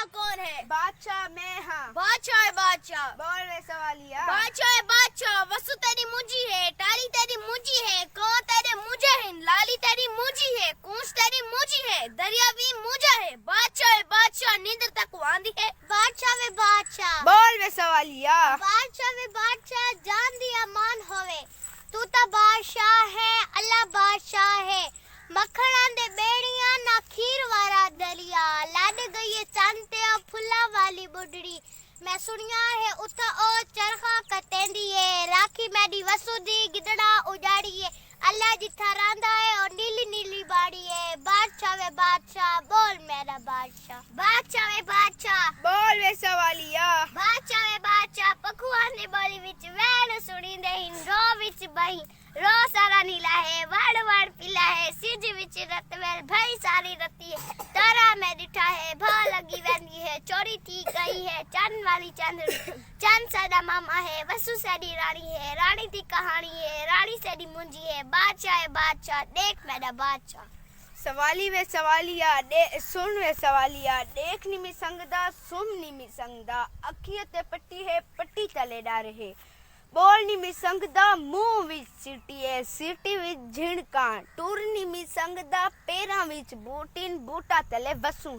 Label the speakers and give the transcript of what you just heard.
Speaker 1: कौन है?
Speaker 2: बादशाह मैं हाँ।
Speaker 1: बादशाह है बादशाह।
Speaker 2: बोल वे सवालिया।
Speaker 1: बादशाह है बादशाह। वसु तेरी मुझी है, टाली तेरी मुझी है, क तेरे मुझे है, लाली तेरी मुझी है, कूंच तेरी मुझी है, दरिया भी मुझा है। बादशाह है बादशाह, नींद तक वांदी है। बादशाह वे बादशाह।
Speaker 2: बोल वे सवालिया।
Speaker 1: बादशाह वे बादशाह, जान दिया मान होवे। तू तो बादशाह है, अल्लाह बादशाह है। मखणा दे बेड़ियां ना खीर वाला दलिया, लड गई है चंद ते फुल्ला वाली बुडड़ी। मैं सुनिया है उथा ओ चरखा कटेंदी है, राखी मैडी वसु दी गिदड़ा उजाड़ी है। अल्लाह जिथा रांदा है और नीली नीली बाड़ी है। बादशाह वे बादशाह, बोल मेरा बादशाह। बादशाह वे बादशाह।
Speaker 2: बोल वे सवालिया।
Speaker 1: बादशाह वे बादशाह, पखुआन दी बोली विच वैण सुनी दे हिन, रो विच बही रो सारा नीला है, वड़ वड़ पीला है, सिज विच रत वेल भई सारी रती है। तारा मैं डिठा है, भा लगी वेंदी है, चोरी थी गई है चंद वाली चंद। चंद सादा मामा है, वसु साडी रानी है, रानी दी कहानी है, रानी साडी मुंजी है। बादशाह है बादशाह, देख मेरा बादशाह।
Speaker 2: सवाली वे सवालिया, सुन वे सवालिया। देख निमी संगदा, सुम निमी संगदा, अखियों ते पट्टी है, पट्टी तले डारे है। बोल निमी संगदा, मुंह विच सीटी है, सीटी विच झिणका। टूर निमी संगदा, पैरां विच बूटिन, बूटा तले वसू।